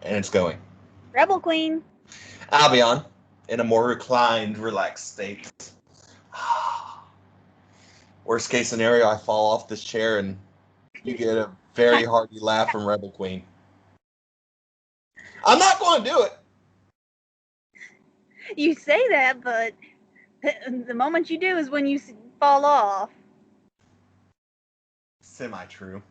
And it's going. Rebelqueen. Albion, in a more reclined, relaxed state. Worst case scenario, I fall off this chair and you get a very hearty laugh from Rebel Queen. I'm not going to do it. You say that, but the moment you do is when you fall off. Semi-true.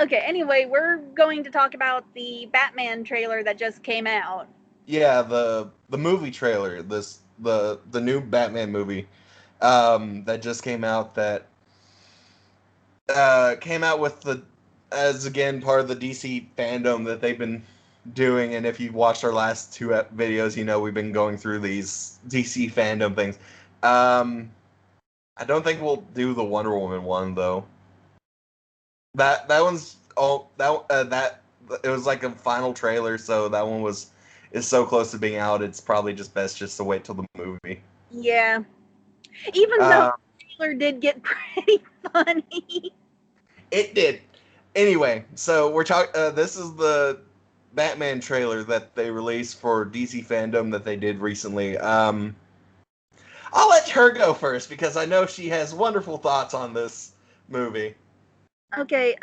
Okay, anyway, we're going to talk about the Batman trailer that just came out. Yeah, the movie trailer, the new Batman movie that just came out, that came out with the, as again part of the DC fandom that they've been doing. And if you've watched our last two videos, you know we've been going through these DC fandom things. I don't think we'll do the Wonder Woman one though. That one's that it was like a final trailer, so that one is so close to being out. It's probably just best just to wait till the movie. Yeah, even though the trailer did get pretty funny. It did. Anyway, so we're talking. This is the Batman trailer that they released for DC Fandom that they did recently. I'll let her go first because I know she has wonderful thoughts on this movie. Okay,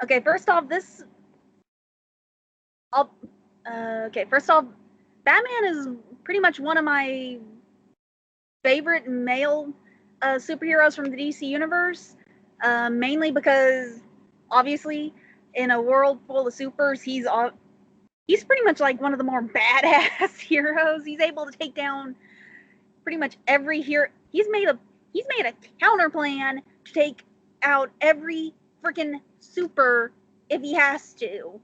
okay, first off, Batman is pretty much one of my favorite male superheroes from the DC universe, mainly because, obviously, in a world full of supers, he's pretty much like one of the more badass heroes. He's able to take down pretty much every hero. He's made a counter plan to take out every freaking super if he has to.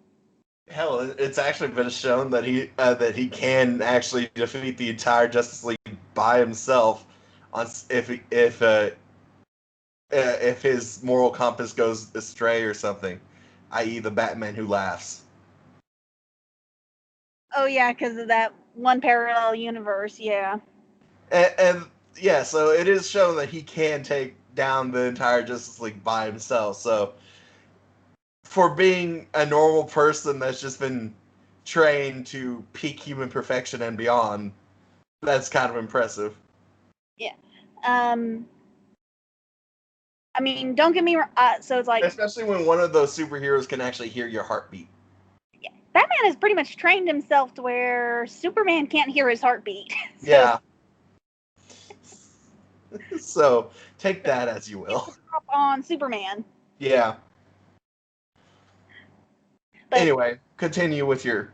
Hell, it's actually been shown that he can actually defeat the entire Justice League by himself, on if his moral compass goes astray or something, i.e., the Batman who laughs. Oh yeah, because of that one parallel universe. Yeah. And yeah, so it is shown that he can take down the entire Justice League by himself. So for being a normal person that's just been trained to peak human perfection and beyond, that's kind of impressive. Yeah. I mean, don't get me wrong. So it's like, especially when one of those superheroes can actually hear your heartbeat. yeah, Batman has pretty much trained himself to where Superman can't hear his heartbeat. So, yeah. So take that as you will. On Superman. Yeah. But, anyway, continue with your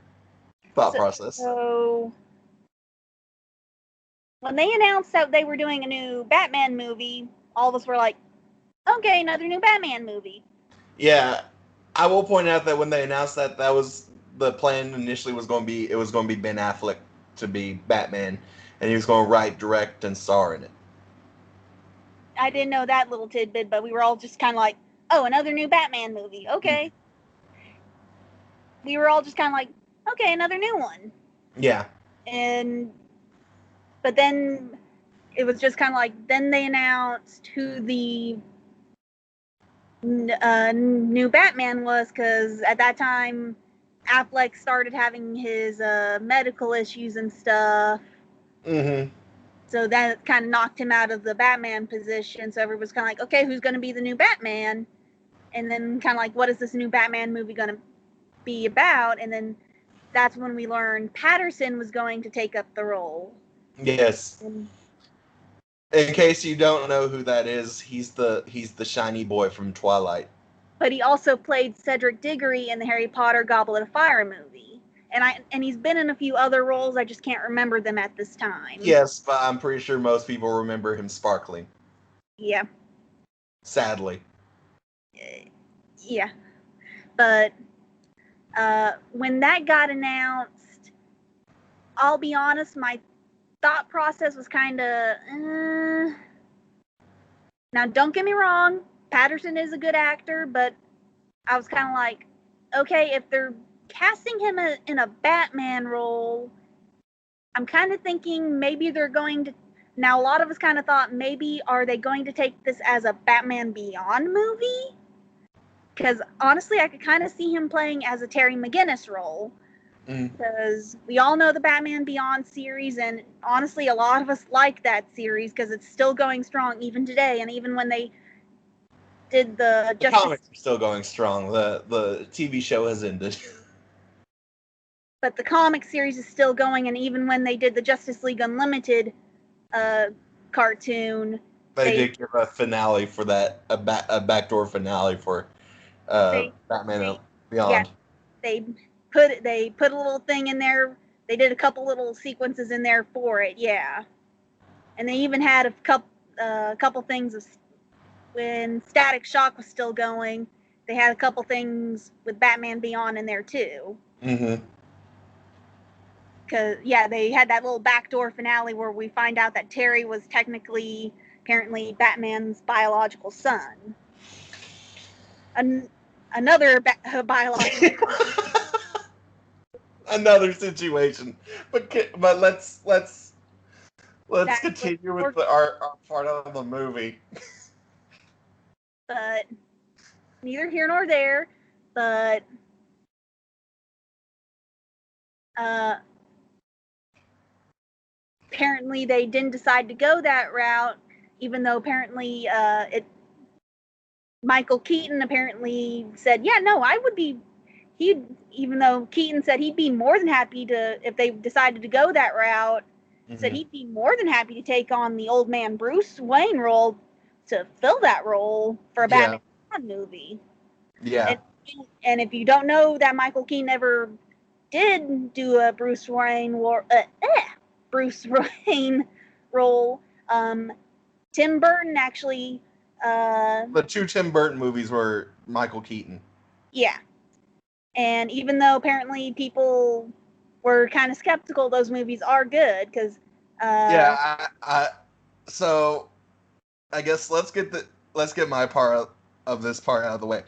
thought process. So when they announced that they were doing a new Batman movie, all of us were like, okay, another new Batman movie. Yeah, I will point out that when they announced that, that was the plan initially was going to be, it was going to be Ben Affleck to be Batman, and he was going to write, direct, and star in it. I didn't know that little tidbit, but we were all just kind of like, oh, another new Batman movie. Okay. We were all just kind of like, okay, another new one. Yeah. But then it was just kind of like, then they announced who the new Batman was, because at that time Affleck started having his medical issues and stuff. Mm-hmm. So that kind of knocked him out of the Batman position. So everyone was kind of like, okay, who's going to be the new Batman? And then kind of like, what is this new Batman movie going to be about? And then that's when we learned Patterson was going to take up the role. Yes. In case you don't know who that is, he's the shiny boy from Twilight. But he also played Cedric Diggory in the Harry Potter Goblet of Fire movie. And he's been in a few other roles, I just can't remember them at this time. Yes, but I'm pretty sure most people remember him sparkling. Yeah. Sadly. Yeah. But when that got announced, I'll be honest, my thought process was kind of, Now, don't get me wrong, Patterson is a good actor, but I was kind of like, okay, if they're casting him in a Batman role, I'm kind of thinking maybe they're going to. Now, a lot of us kind of thought maybe are they going to take this as a Batman Beyond movie? because honestly, I could kind of see him playing as a Terry McGinnis role. Because we all know the Batman Beyond series, and honestly, a lot of us like that series because it's still going strong even today. And even when they did the comics are still going strong. The TV show has ended. But the comic series is still going, and even when they did the Justice League Unlimited cartoon, they did give a finale for that, a backdoor finale for Batman Beyond. Yeah, they put a little thing in there. They did a couple little sequences in there for it, yeah. And they even had a couple things of, when Static Shock was still going. They had a couple things with Batman Beyond in there too. Mm-hmm. Because they had that little backdoor finale where we find out that Terry was technically, apparently, Batman's biological son. Another biological. Another situation, but let's continue with our part of the movie. But neither here nor there. But apparently they didn't decide to go that route, even though apparently Michael Keaton apparently said, yeah, no, I would be, even though Keaton said he'd be more than happy to, if they decided to go that route, said he'd be more than happy to take on the old man Bruce Wayne role to fill that role for a Batman movie. Yeah. And if you don't know that Michael Keaton ever did do a Bruce Wayne role, Tim Burton actually. The two Tim Burton movies were Michael Keaton. Yeah. And even though apparently people were kind of skeptical, those movies are good because. So I guess let's get my part of this part out of the way.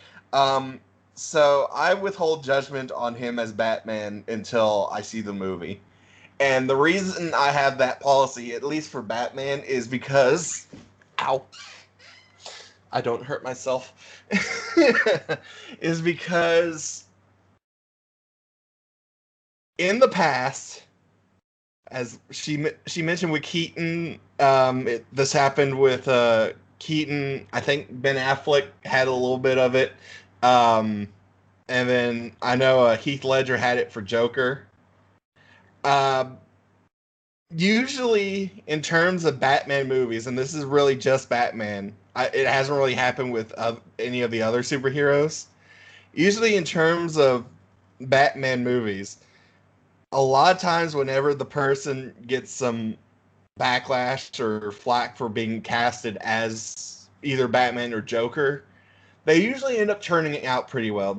So I withhold judgment on him as Batman until I see the movie. And the reason I have that policy, at least for Batman, is because I don't hurt myself. Is because in the past, as she mentioned with Keaton, this happened with Keaton. I think Ben Affleck had a little bit of it. And then I know Heath Ledger had it for Joker. Usually, in terms of Batman movies, and this is really just Batman, it hasn't really happened with any of the other superheroes. Usually, in terms of Batman movies, a lot of times whenever the person gets some backlash or flack for being casted as either Batman or Joker, they usually end up turning out pretty well.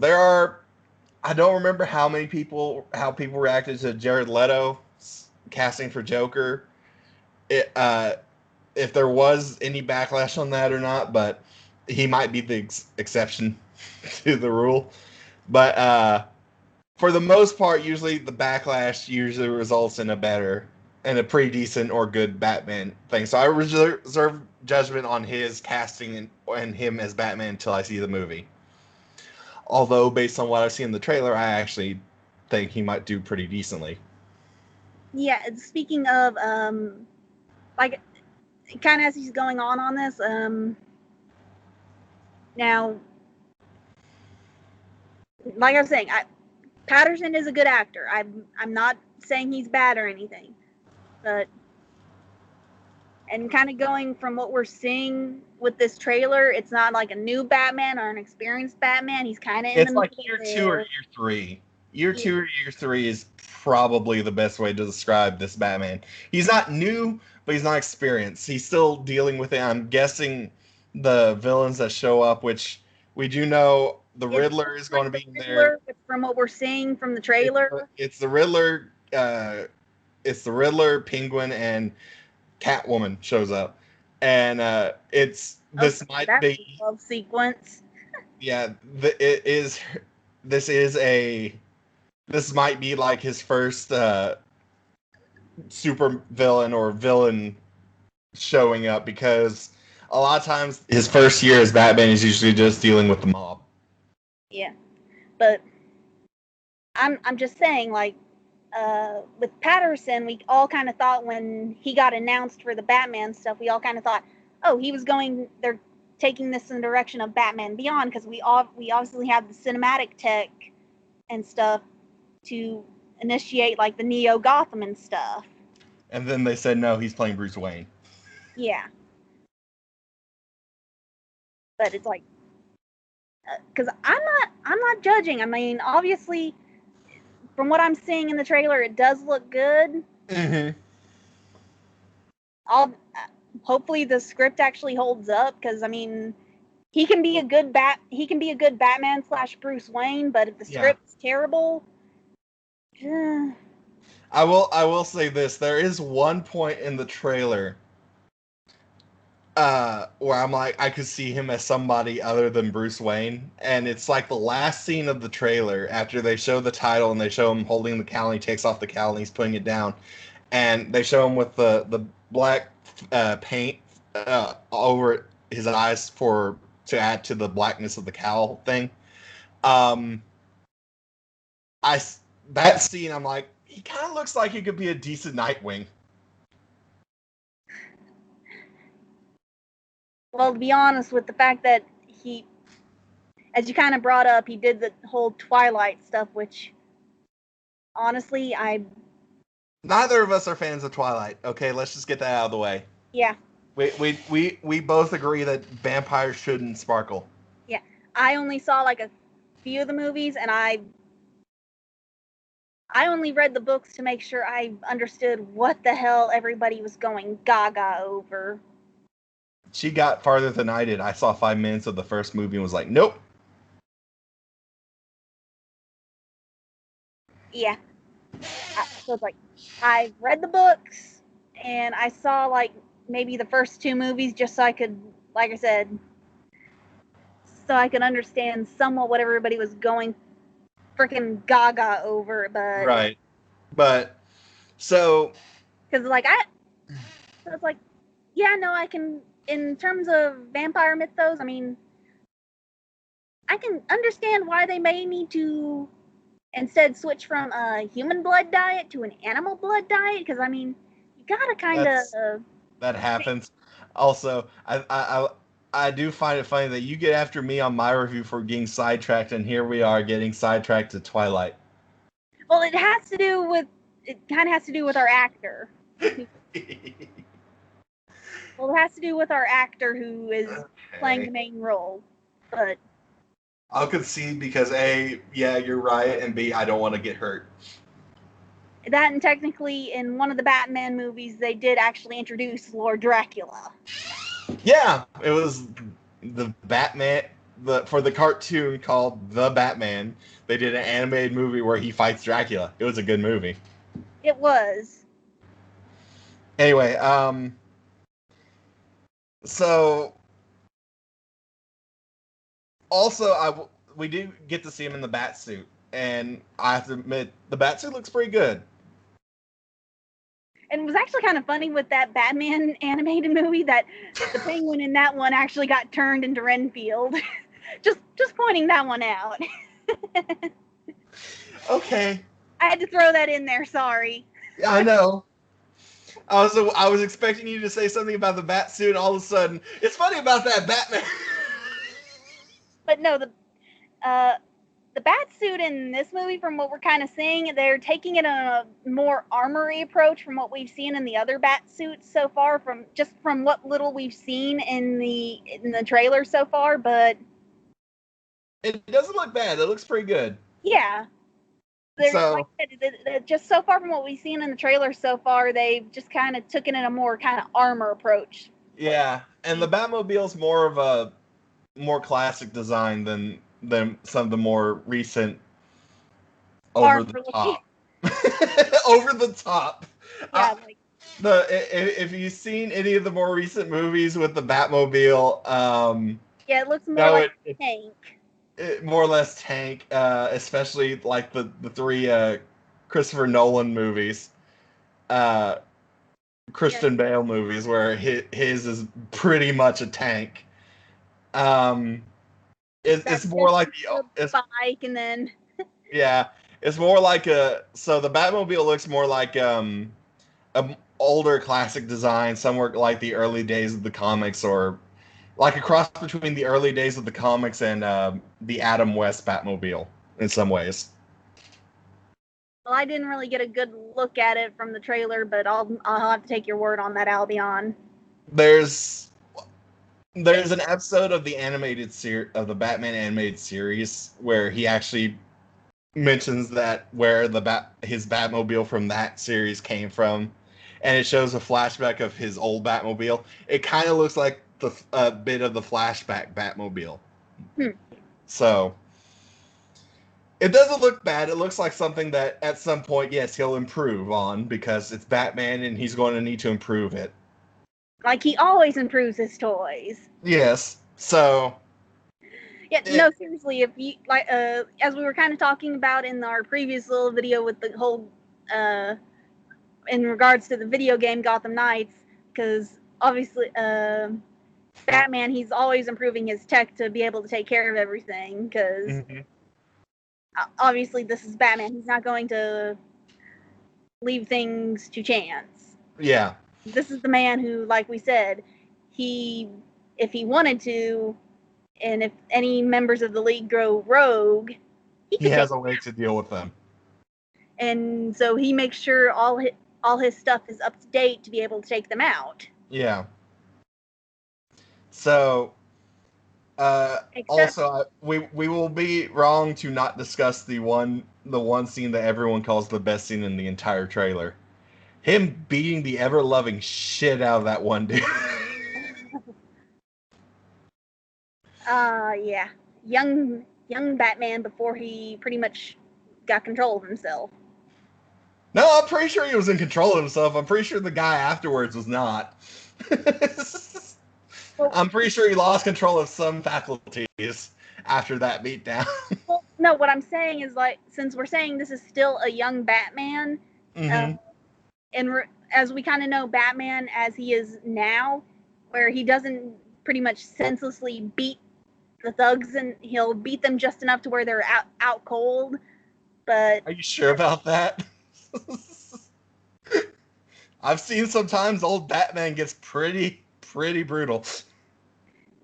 I don't remember how people reacted to Jared Leto casting for Joker. If there was any backlash on that or not, but he might be the exception to the rule. But for the most part, usually the backlash usually results in a pretty decent or good Batman thing. So I reserve judgment on his casting and him as Batman until I see the movie. Although, based on what I've seen in the trailer, I actually think he might do pretty decently. Yeah, speaking of, like, kind of as he's going on this, now, like I was saying, Patterson is a good actor. I'm not saying he's bad or anything, but, and kind of going from what we're seeing with this trailer, it's not like a new Batman or an experienced Batman. He's kind of in the middle. It's like year 2 or year 3. Year 2 or year 3 is probably the best way to describe this Batman. He's not new, but he's not experienced. He's still dealing with it. I'm guessing the villains that show up, which we do know the Riddler is going to be in there. From what we're seeing from the trailer, it's the Riddler. It's the Riddler, Penguin, and Catwoman shows up, and this might be a love sequence. Yeah, this might be like his first super villain or villain showing up, because a lot of times his first year as Batman is usually just dealing with the mob. Yeah, but I'm just saying, like, with Patterson, we all kind of thought when he got announced for the Batman stuff, we all kind of thought, oh, they're taking this in the direction of Batman Beyond, because we obviously have the cinematic tech and stuff to initiate like the Neo Gotham and stuff. And then they said no, he's playing Bruce Wayne. Yeah, but it's like, because I'm not judging. I mean, obviously, from what I'm seeing in the trailer, it does look good. Mm-hmm. Hopefully the script actually holds up, because I mean, he can be a good Batman / Bruce Wayne, but if the script's terrible, I will say this: there is one point in the trailer where I'm like, I could see him as somebody other than Bruce Wayne, and it's like the last scene of the trailer after they show the title and they show him holding the cowl and he takes off the cowl and he's putting it down, and they show him with the black paint over his eyes to add to the blackness of the cowl thing. Um, that scene, I'm like, he kind of looks like he could be a decent Nightwing. well, to be honest, with the fact that he, as you kind of brought up, he did the whole Twilight stuff, which honestly, Neither of us are fans of Twilight. Okay, let's just get that out of the way. Yeah. We both agree that vampires shouldn't sparkle. Yeah. I only saw like a few of the movies, and I only read the books to make sure I understood what the hell everybody was going gaga over. She got farther than I did. I saw 5 minutes of the first movie and was like, nope. Yeah. So it's like, I read the books, and I saw like maybe the first 2 movies just so I could, like I said, so I could understand somewhat what everybody was going freaking gaga over. But right, but so because like so it's like, yeah, no, I can, in terms of vampire mythos, I mean, I can understand why they may need to instead switch from a human blood diet to an animal blood diet, because I mean, you gotta kind of that happens. Also, I do find it funny that you get after me on my review for getting sidetracked, and here we are getting sidetracked to Twilight. Well, it kind of has to do with our actor. Well, it has to do with our actor who is playing the main role, but I'll concede because A, yeah, you're right, and B, I don't want to get hurt. that, and technically in one of the Batman movies, they did actually introduce Lord Dracula. Yeah, it was the Batman, for the cartoon called The Batman. They did an animated movie where he fights Dracula. It was a good movie. It was. Anyway, so also we do get to see him in the bat suit, and I have to admit the bat suit looks pretty good. And it was actually kind of funny with that Batman animated movie that the Penguin in that one actually got turned into Renfield. just pointing that one out. Okay. I had to throw that in there. Sorry. I know. I was expecting you to say something about the bat suit, and all of a sudden, it's funny about that Batman. But no, the bat suit in this movie, from what we're kind of seeing, they're taking it on a more armory approach from what we've seen in the other bat suits so far, from what little we've seen in the trailer so far. But it doesn't look bad. It looks pretty good. Yeah. Like I said, just so far from what we've seen in the trailer so far, they've just kind of taken it a more kind of armor approach. Yeah, and the Batmobile's more of a more classic design than some of the more recent over the top. Over the top. Yeah, if you've seen any of the more recent movies with the Batmobile, yeah, it looks more like a tank. More or less tank, especially like the 3 Christopher Nolan movies, Christian Bale movies, where his is pretty much a tank. it's more like the bike, and then yeah, it's more like so the Batmobile looks more like a older classic design, somewhere like the early days of the comics, or like a cross between the early days of the comics and the Adam West Batmobile in some ways. well, I didn't really get a good look at it from the trailer, but I'll have to take your word on that, Albion. There's an episode of the animated of the Batman animated series where he actually mentions that where his Batmobile from that series came from, and it shows a flashback of his old Batmobile. It kind of looks like a bit of the flashback Batmobile. So it doesn't look bad. It looks like something that at some point, yes, he'll improve on because it's Batman and he's going to need to improve it. Like he always improves his toys. Yes. So yeah, no, seriously, if you like, as we were kind of talking about in our previous little video with the whole, in regards to the video game Gotham Knights, because obviously, Batman, he's always improving his tech to be able to take care of everything. Because obviously, this is Batman; he's not going to leave things to chance. Yeah. This is the man who, like we said, if he wanted to. And if any members of the league go rogue, he has a way to deal with them. And so he makes sure all his stuff is up to date to be able to take them out. Yeah. So, also, we will be wrong to not discuss the one scene that everyone calls the best scene in the entire trailer. Him beating the ever-loving shit out of that one dude. Yeah. Young Batman before he pretty much got control of himself. No, I'm pretty sure he was in control of himself. I'm pretty sure the guy afterwards was not. Well, I'm pretty sure he lost control of some faculties after that beatdown. Well, no, what I'm saying is, like, since we're saying this is still a young Batman, and as we kind of know Batman as he is now, where he doesn't pretty much senselessly beat the thugs, and he'll beat them just enough to where they're out cold. But are you sure about that? I've seen sometimes old Batman gets pretty brutal.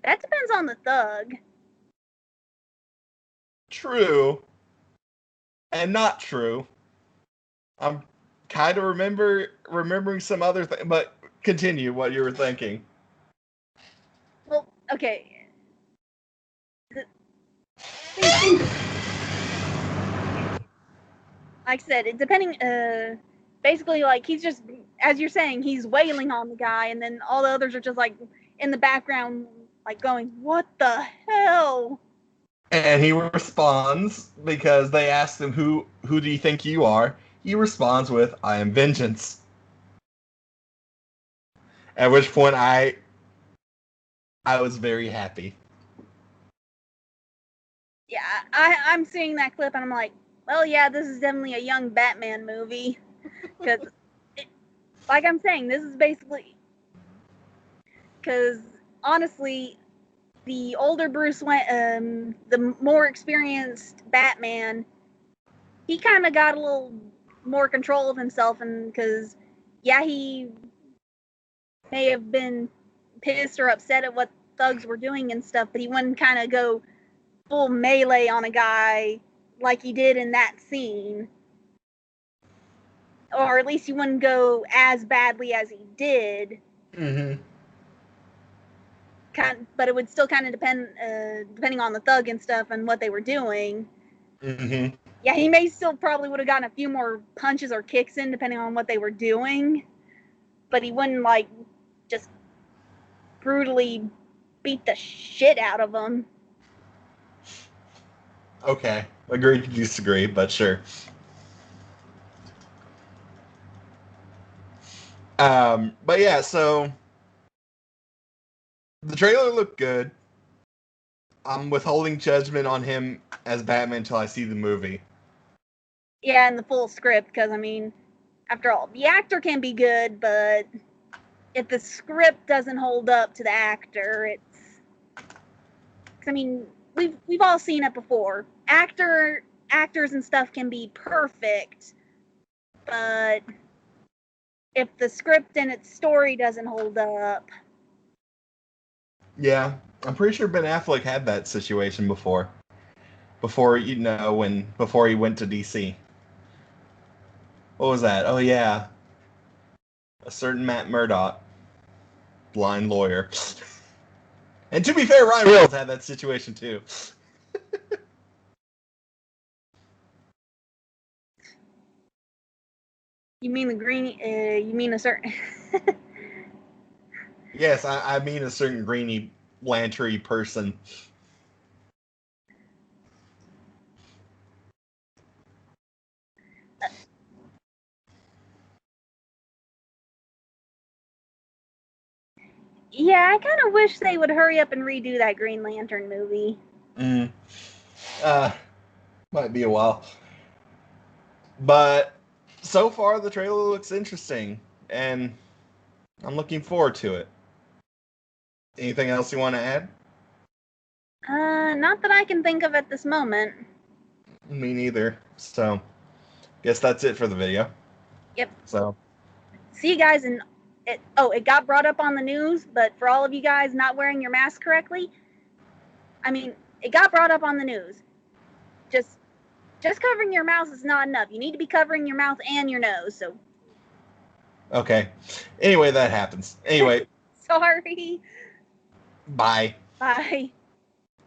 That depends on the thug. True. And not true. I'm kind of remembering some other thing, but continue what you were thinking. Well, okay. Like I said, it depending. Basically, like, he's just, as you're saying, he's wailing on the guy, and then all the others are just like in the background, like going, "What the hell?" And he responds because they asked him, "Who do you think you are?" He responds with, "I am vengeance." At which point I was very happy. Yeah, I'm seeing that clip and I'm like, well, yeah, this is definitely a young Batman movie. Because, like I'm saying, this is basically... Because, honestly, the older Bruce Wayne, the more experienced Batman, he kind of got a little more control of himself. And because, yeah, he may have been pissed or upset at what thugs were doing and stuff, but he wouldn't kind of go full melee on a guy like he did in that scene. Or at least he wouldn't go as badly as he did. But it would still kind of depend, depending on the thug and stuff and what they were doing. Yeah, he may still probably would have gotten a few more punches or kicks in depending on what they were doing. But he wouldn't, like, just brutally beat the shit out of them. Okay. Agree to disagree, but sure. But yeah, so the trailer looked good. I'm withholding judgment on him as Batman until I see the movie. Yeah, and the full script, because, I mean, after all, the actor can be good, but if the script doesn't hold up to the actor, it's... I mean, we've all seen it before. Actors and stuff can be perfect, but if the script and its story doesn't hold up. Yeah, I'm pretty sure Ben Affleck had that situation before. Before he went to DC. What was that? Oh yeah, a certain Matt Murdock, blind lawyer. And to be fair, Ryan Reynolds had that situation too. You mean the green? You mean a certain? Yes, I mean a certain greeny, lantern person. Yeah, I kind of wish they would hurry up and redo that Green Lantern movie. Might be a while. But so far, the trailer looks interesting, and I'm looking forward to it. Anything else you want to add? Not that I can think of at this moment. Me neither. So, guess that's it for the video. Yep. So, see you guys in it. Oh, it got brought up on the news, but for all of you guys not wearing your mask correctly, I mean, it got brought up on the news. Just covering your mouth is not enough. You need to be covering your mouth and your nose. So okay. Anyway, that happens. Anyway, sorry. bye. Bye.